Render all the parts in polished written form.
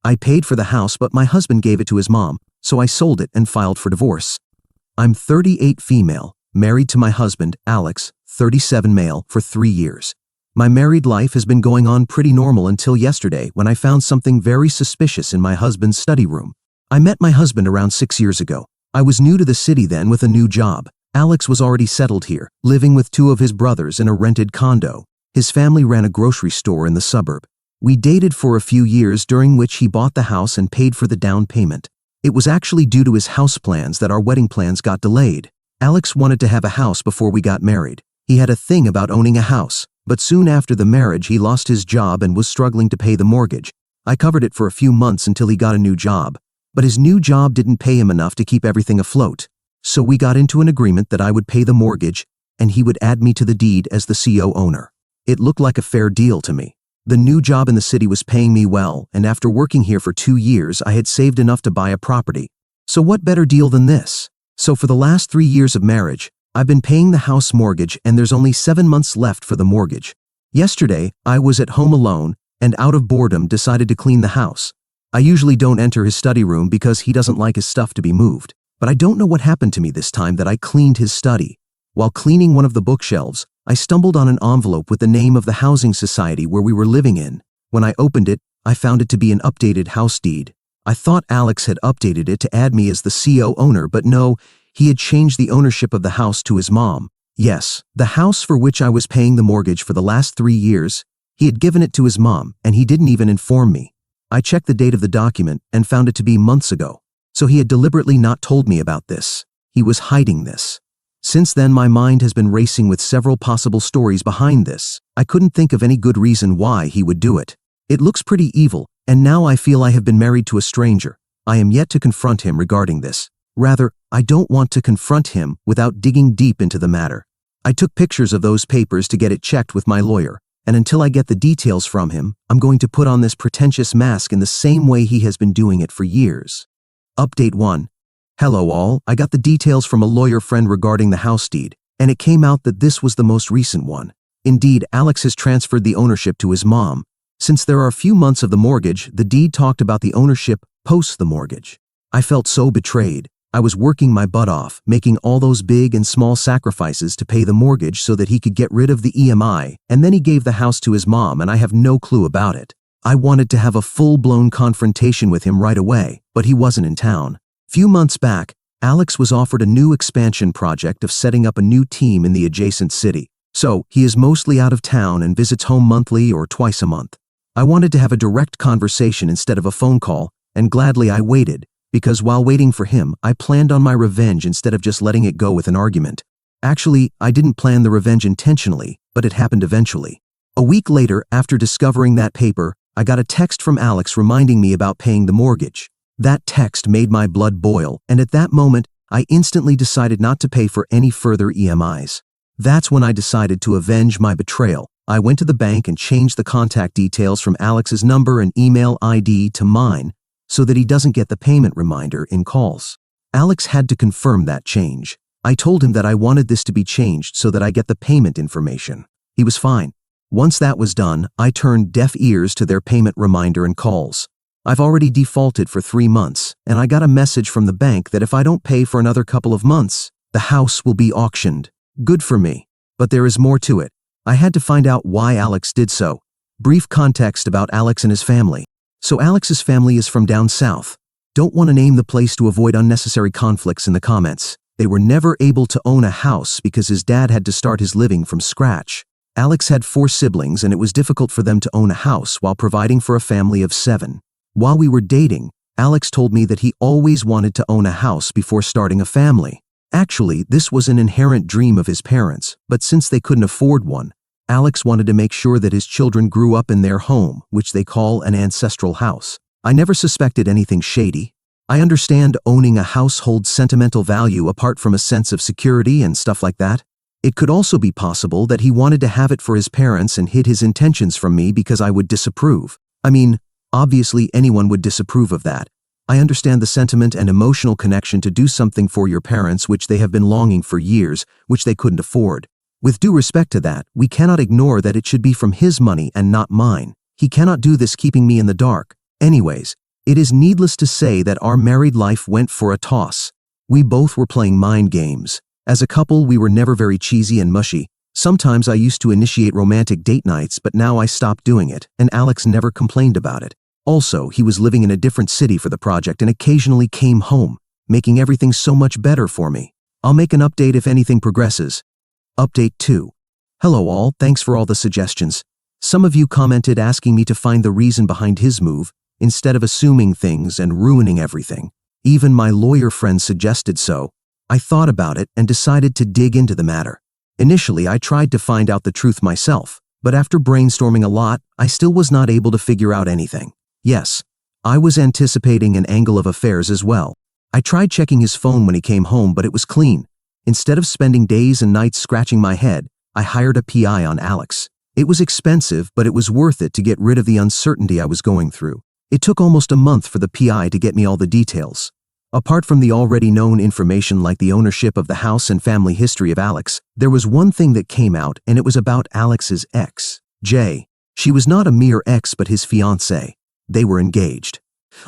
I paid for the house, but my husband gave it to his mom, so I sold it and filed for divorce. I'm 38 female, married to my husband, Alex, 37 male, for 3 years. My married life has been going on pretty normal until yesterday when I found something very suspicious in my husband's study room. I met my husband around 6 years ago. I was new to the city then with a new job. Alex was already settled here, living with 2 of his brothers in a rented condo. His family ran a grocery store in the suburb. We dated for a few years, during which he bought the house and paid for the down payment. It was actually due to his house plans that our wedding plans got delayed. Alex wanted to have a house before we got married. He had a thing about owning a house, but soon after the marriage he lost his job and was struggling to pay the mortgage. I covered it for a few months until he got a new job, but his new job didn't pay him enough to keep everything afloat. So we got into an agreement that I would pay the mortgage and he would add me to the deed as the CO owner. It looked like a fair deal to me. The new job in the city was paying me well, and after working here for 2 years I had saved enough to buy a property. So what better deal than this? So for the last 3 years of marriage, I've been paying the house mortgage, and there's only 7 months left for the mortgage. Yesterday, I was at home alone and out of boredom decided to clean the house. I usually don't enter his study room because he doesn't like his stuff to be moved. But I don't know what happened to me this time that I cleaned his study. While cleaning one of the bookshelves, I stumbled on an envelope with the name of the housing society where we were living in. When I opened it, I found it to be an updated house deed. I thought Alex had updated it to add me as the CO owner, but no, he had changed the ownership of the house to his mom. Yes, the house for which I was paying the mortgage for the last 3 years, he had given it to his mom, and he didn't even inform me. I checked the date of the document and found it to be months ago. So he had deliberately not told me about this. He was hiding this. Since then, my mind has been racing with several possible stories behind this. I couldn't think of any good reason why he would do it. It looks pretty evil, and now I feel I have been married to a stranger. I am yet to confront him regarding this. Rather, I don't want to confront him without digging deep into the matter. I took pictures of those papers to get it checked with my lawyer, and until I get the details from him, I'm going to put on this pretentious mask in the same way he has been doing it for years. Update 1. Hello all, I got the details from a lawyer friend regarding the house deed, and it came out that this was the most recent one. Indeed, Alex has transferred the ownership to his mom. Since there are a few months of the mortgage, the deed talked about the ownership post the mortgage. I felt so betrayed. I was working my butt off, making all those big and small sacrifices to pay the mortgage so that he could get rid of the EMI, and then he gave the house to his mom and I have no clue about it. I wanted to have a full-blown confrontation with him right away, but he wasn't in town. Few months back, Alex was offered a new expansion project of setting up a new team in the adjacent city. So, he is mostly out of town and visits home monthly or twice a month. I wanted to have a direct conversation instead of a phone call, and gladly I waited, because while waiting for him, I planned on my revenge instead of just letting it go with an argument. Actually, I didn't plan the revenge intentionally, but it happened eventually. A week later, after discovering that paper, I got a text from Alex reminding me about paying the mortgage. That text made my blood boil, and at that moment, I instantly decided not to pay for any further EMIs. That's when I decided to avenge my betrayal. I went to the bank and changed the contact details from Alex's number and email ID to mine so that he doesn't get the payment reminder in calls. Alex had to confirm that change. I told him that I wanted this to be changed so that I get the payment information. He was fine. Once that was done, I turned deaf ears to their payment reminder and calls. I've already defaulted for 3 months, and I got a message from the bank that if I don't pay for another couple of months, the house will be auctioned. Good for me. But there is more to it. I had to find out why Alex did so. Brief context about Alex and his family. So Alex's family is from down south. Don't want to name the place to avoid unnecessary conflicts in the comments. They were never able to own a house because his dad had to start his living from scratch. Alex had 4 siblings and it was difficult for them to own a house while providing for a family of 7. While we were dating, Alex told me that he always wanted to own a house before starting a family. Actually, this was an inherent dream of his parents, but since they couldn't afford one, Alex wanted to make sure that his children grew up in their home, which they call an ancestral house. I never suspected anything shady. I understand owning a house holds sentimental value apart from a sense of security and stuff like that. It could also be possible that he wanted to have it for his parents and hid his intentions from me because I would disapprove. I mean, obviously anyone would disapprove of that. I understand the sentiment and emotional connection to do something for your parents which they have been longing for years, which they couldn't afford. With due respect to that, we cannot ignore that it should be from his money and not mine. He cannot do this keeping me in the dark. Anyways, It is needless to say that our married life went for a toss. We both were playing mind games. As a couple, we were never very cheesy and mushy. Sometimes I used to initiate romantic date nights, but now I stopped doing it, and Alex never complained about it. Also, he was living in a different city for the project and occasionally came home, making everything so much better for me. I'll make an update if anything progresses. Update 2. Hello all, thanks for all the suggestions. Some of you commented asking me to find the reason behind his move, instead of assuming things and ruining everything. Even my lawyer friend suggested so. I thought about it and decided to dig into the matter. Initially, I tried to find out the truth myself, but after brainstorming a lot, I still was not able to figure out anything. Yes, I was anticipating an angle of affairs as well. I tried checking his phone when he came home, but it was clean. Instead of spending days and nights scratching my head, I hired a PI on Alex. It was expensive, but it was worth it to get rid of the uncertainty I was going through. It took almost a month for the PI to get me all the details. Apart from the already known information like the ownership of the house and family history of Alex, there was one thing that came out, and it was about Alex's ex, Jay. She was not a mere ex but his fiancée. They were engaged.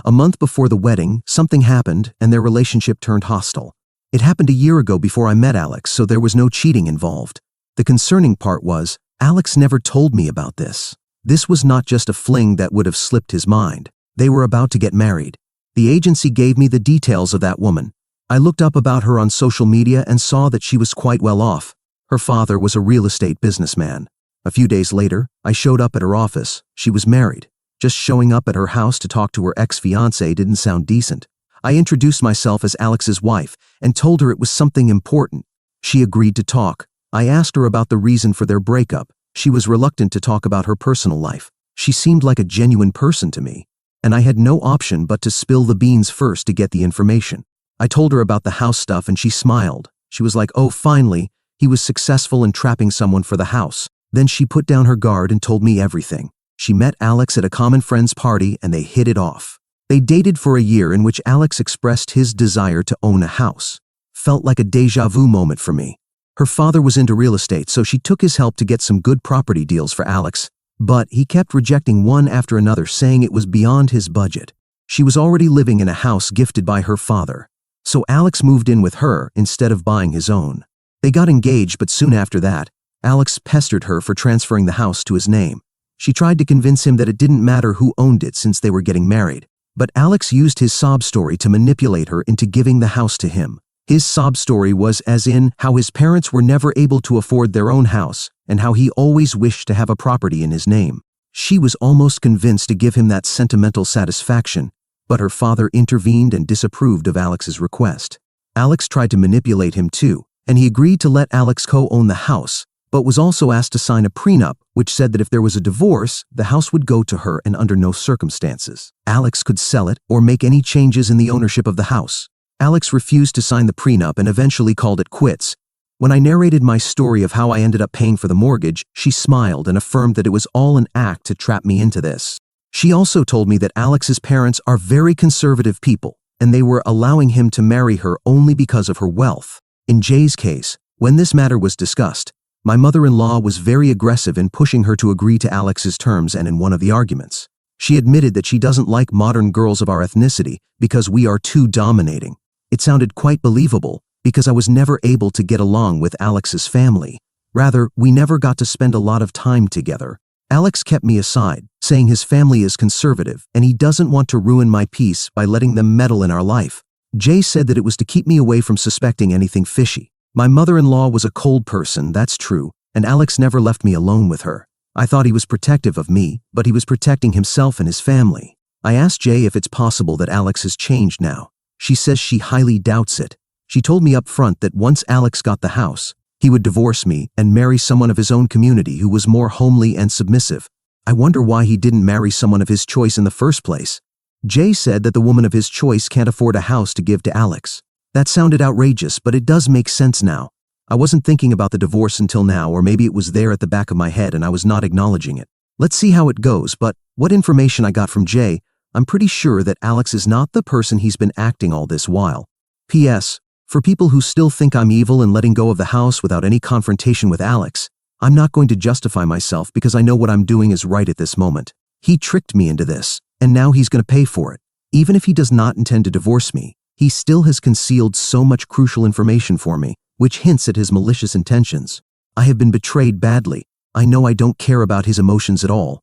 A month before the wedding, something happened and their relationship turned hostile. It happened a year ago before I met Alex, so there was no cheating involved. The concerning part was, Alex never told me about this. This was not just a fling that would have slipped his mind. They were about to get married. The agency gave me the details of that woman. I looked up about her on social media and saw that she was quite well off. Her father was a real estate businessman. A few days later, I showed up at her office. She was married. Just showing up at her house to talk to her ex-fiancé didn't sound decent. I introduced myself as Alex's wife and told her it was something important. She agreed to talk. I asked her about the reason for their breakup. She was reluctant to talk about her personal life. She seemed like a genuine person to me, and I had no option but to spill the beans first to get the information. I told her about the house stuff and she smiled. She was like, oh, finally, he was successful in trapping someone for the house. Then she put down her guard and told me everything. She met Alex at a common friend's party and they hit it off. They dated for a year, in which Alex expressed his desire to own a house. Felt like a déjà vu moment for me. Her father was into real estate, so she took his help to get some good property deals for Alex. But he kept rejecting one after another, saying it was beyond his budget. She was already living in a house gifted by her father. So Alex moved in with her instead of buying his own. They got engaged, but soon after that, Alex pestered her for transferring the house to his name. She tried to convince him that it didn't matter who owned it since they were getting married. But Alex used his sob story to manipulate her into giving the house to him. His sob story was as in how his parents were never able to afford their own house and how he always wished to have a property in his name. She was almost convinced to give him that sentimental satisfaction, but her father intervened and disapproved of Alex's request. Alex tried to manipulate him too, and he agreed to let Alex co-own the house, but was also asked to sign a prenup, which said that if there was a divorce, the house would go to her and under no circumstances. Alex could sell it or make any changes in the ownership of the house. Alex refused to sign the prenup and eventually called it quits. When I narrated my story of how I ended up paying for the mortgage, she smiled and affirmed that it was all an act to trap me into this. She also told me that Alex's parents are very conservative people, and they were allowing him to marry her only because of her wealth. In Jay's case, when this matter was discussed, my mother-in-law was very aggressive in pushing her to agree to Alex's terms, and in one of the arguments, she admitted that she doesn't like modern girls of our ethnicity because we are too dominating. It sounded quite believable because I was never able to get along with Alex's family. Rather, we never got to spend a lot of time together. Alex kept me aside, saying his family is conservative and he doesn't want to ruin my peace by letting them meddle in our life. Jay said that it was to keep me away from suspecting anything fishy. My mother-in-law was a cold person, that's true, and Alex never left me alone with her. I thought he was protective of me, but he was protecting himself and his family. I asked Jay if it's possible that Alex has changed now. She says she highly doubts it. She told me up front that once Alex got the house, he would divorce me and marry someone of his own community who was more homely and submissive. I wonder why he didn't marry someone of his choice in the first place. Jay said that the woman of his choice can't afford a house to give to Alex. That sounded outrageous, but it does make sense now. I wasn't thinking about the divorce until now, or maybe it was there at the back of my head and I was not acknowledging it. Let's see how it goes, but what information I got from Jay, I'm pretty sure that Alex is not the person he's been acting all this while. P.S. For people who still think I'm evil and letting go of the house without any confrontation with Alex, I'm not going to justify myself because I know what I'm doing is right at this moment. He tricked me into this, and now he's going to pay for it. Even if he does not intend to divorce me, he still has concealed so much crucial information for me, which hints at his malicious intentions. I have been betrayed badly. I know I don't care about his emotions at all.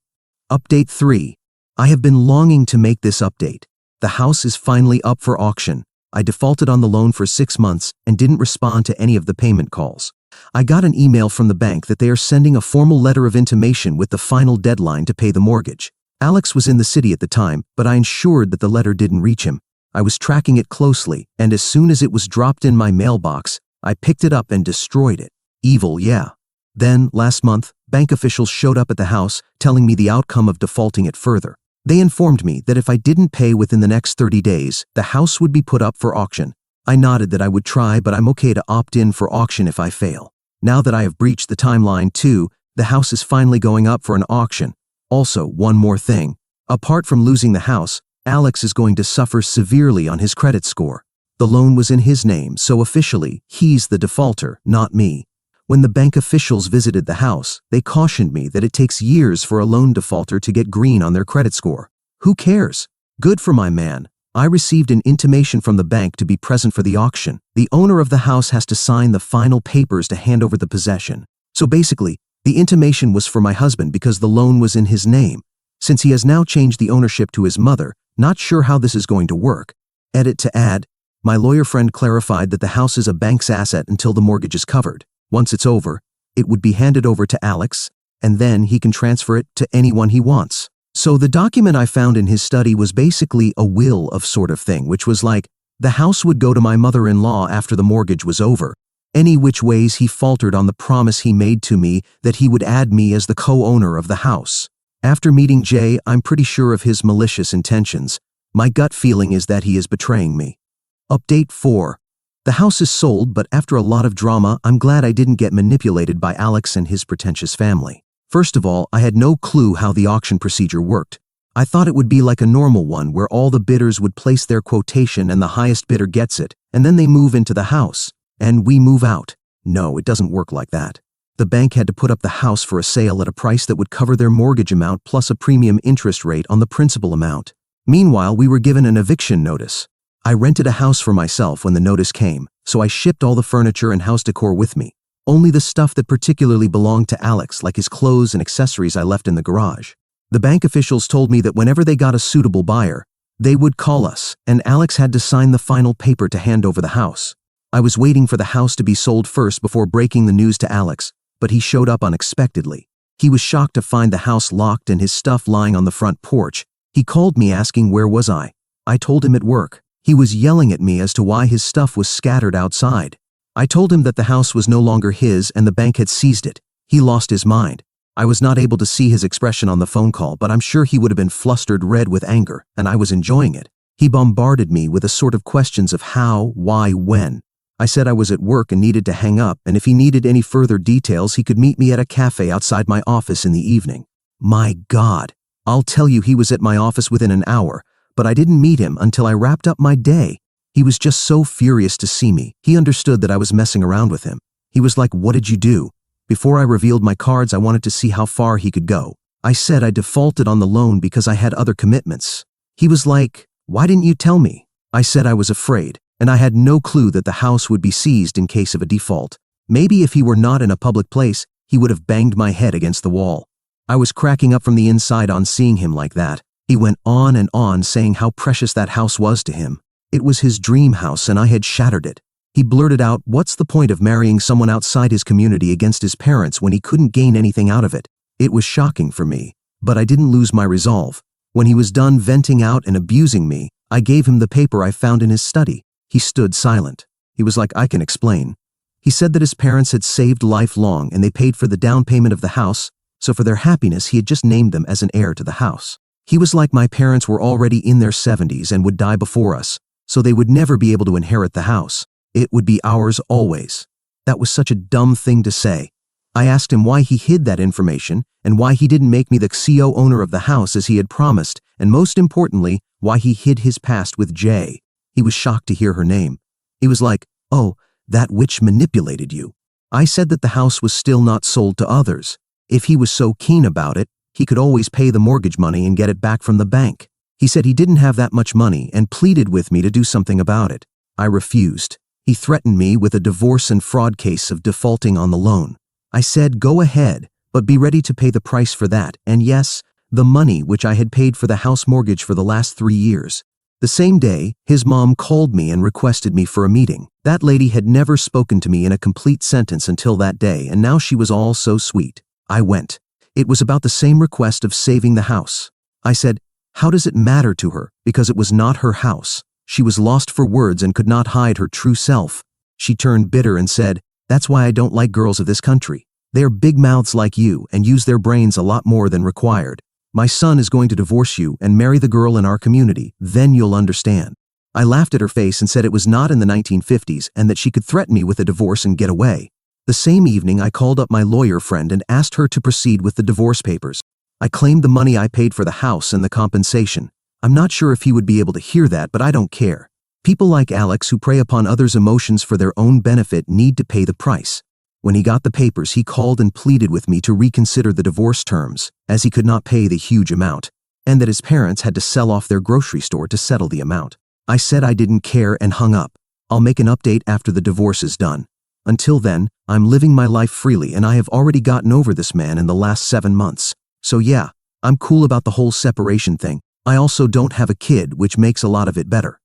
Update 3. I have been longing to make this update. The house is finally up for auction. I defaulted on the loan for 6 months and didn't respond to any of the payment calls. I got an email from the bank that they are sending a formal letter of intimation with the final deadline to pay the mortgage. Alex was in the city at the time, but I ensured that the letter didn't reach him. I was tracking it closely, and as soon as it was dropped in my mailbox, I picked it up and destroyed it. Evil, yeah. Then, last month, bank officials showed up at the house, telling me the outcome of defaulting it further. They informed me that if I didn't pay within the next 30 days, the house would be put up for auction. I nodded that I would try, but I'm okay to opt in for auction if I fail. Now that I have breached the timeline too, the house is finally going up for an auction. Also, one more thing. Apart from losing the house, Alex is going to suffer severely on his credit score. The loan was in his name, so officially, he's the defaulter, not me. When the bank officials visited the house, they cautioned me that it takes years for a loan defaulter to get green on their credit score. Who cares? Good for my man. I received an intimation from the bank to be present for the auction. The owner of the house has to sign the final papers to hand over the possession. So basically, the intimation was for my husband because the loan was in his name. Since he has now changed the ownership to his mother, not sure how this is going to work. Edit to add, my lawyer friend clarified that the house is a bank's asset until the mortgage is covered. Once it's over, it would be handed over to Alex, and then he can transfer it to anyone he wants. So the document I found in his study was basically a will of sort of thing, which was like, the house would go to my mother-in-law after the mortgage was over. Any which ways he faltered on the promise he made to me that he would add me as the co-owner of the house. After meeting Jay, I'm pretty sure of his malicious intentions. My gut feeling is that he is betraying me. Update 4. The house is sold, but after a lot of drama, I'm glad I didn't get manipulated by Alex and his pretentious family. First of all, I had no clue how the auction procedure worked. I thought it would be like a normal one where all the bidders would place their quotation and the highest bidder gets it, and then they move into the house, and we move out. No, it doesn't work like that. The bank had to put up the house for a sale at a price that would cover their mortgage amount plus a premium interest rate on the principal amount. Meanwhile, we were given an eviction notice. I rented a house for myself when the notice came, so I shipped all the furniture and house decor with me. Only the stuff that particularly belonged to Alex, like his clothes and accessories, I left in the garage. The bank officials told me that whenever they got a suitable buyer, they would call us, and Alex had to sign the final paper to hand over the house. I was waiting for the house to be sold first before breaking the news to Alex, but he showed up unexpectedly. He was shocked to find the house locked and his stuff lying on the front porch. He called me asking where was I. I told him at work. He was yelling at me as to why his stuff was scattered outside. I told him that the house was no longer his and the bank had seized it. He lost his mind. I was not able to see his expression on the phone call, but I'm sure he would have been flustered red with anger, and I was enjoying it. He bombarded me with a sort of questions of how, why, when. I said I was at work and needed to hang up, and if he needed any further details, he could meet me at a cafe outside my office in the evening. My God, I'll tell you, he was at my office within an hour, but I didn't meet him until I wrapped up my day. He was just so furious to see me. He understood that I was messing around with him. He was like, "What did you do?" Before I revealed my cards, I wanted to see how far he could go. I said I defaulted on the loan because I had other commitments. He was like, "Why didn't you tell me?" I said I was afraid, and I had no clue that the house would be seized in case of a default. Maybe if he were not in a public place, he would have banged my head against the wall. I was cracking up from the inside on seeing him like that. He went on and on saying how precious that house was to him. It was his dream house and I had shattered it. He blurted out, "What's the point of marrying someone outside his community against his parents when he couldn't gain anything out of it?" It was shocking for me, but I didn't lose my resolve. When he was done venting out and abusing me, I gave him the paper I found in his study. He stood silent. He was like, "I can explain." He said that his parents had saved lifelong and they paid for the down payment of the house, so for their happiness he had just named them as an heir to the house. He was like, "My parents were already in their 70s and would die before us, so they would never be able to inherit the house. It would be ours always." That was such a dumb thing to say. I asked him why he hid that information and why he didn't make me the CO owner of the house as he had promised, and most importantly, why he hid his past with Jay. He was shocked to hear her name. He was like, "Oh, that witch manipulated you." I said that the house was still not sold to others. If he was so keen about it, he could always pay the mortgage money and get it back from the bank. He said he didn't have that much money and pleaded with me to do something about it. I refused. He threatened me with a divorce and fraud case of defaulting on the loan. I said, go ahead, but be ready to pay the price for that, and yes, the money which I had paid for the house mortgage for the last 3 years. The same day, his mom called me and requested me for a meeting. That lady had never spoken to me in a complete sentence until that day, and now she was all so sweet. I went. It was about the same request of saving the house. I said, how does it matter to her, because it was not her house? She was lost for words and could not hide her true self. She turned bitter and said, that's why I don't like girls of this country. They are big mouths like you and use their brains a lot more than required. My son is going to divorce you and marry the girl in our community, then you'll understand. I laughed at her face and said it was not in the 1950s and that she could threaten me with a divorce and get away. The same evening I called up my lawyer friend and asked her to proceed with the divorce papers. I claimed the money I paid for the house and the compensation. I'm not sure if he would be able to hear that, but I don't care. People like Alex who prey upon others' emotions for their own benefit need to pay the price. When he got the papers, he called and pleaded with me to reconsider the divorce terms, as he could not pay the huge amount, and that his parents had to sell off their grocery store to settle the amount. I said I didn't care and hung up. I'll make an update after the divorce is done. Until then, I'm living my life freely and I have already gotten over this man in the last 7 months. So yeah, I'm cool about the whole separation thing. I also don't have a kid, which makes a lot of it better.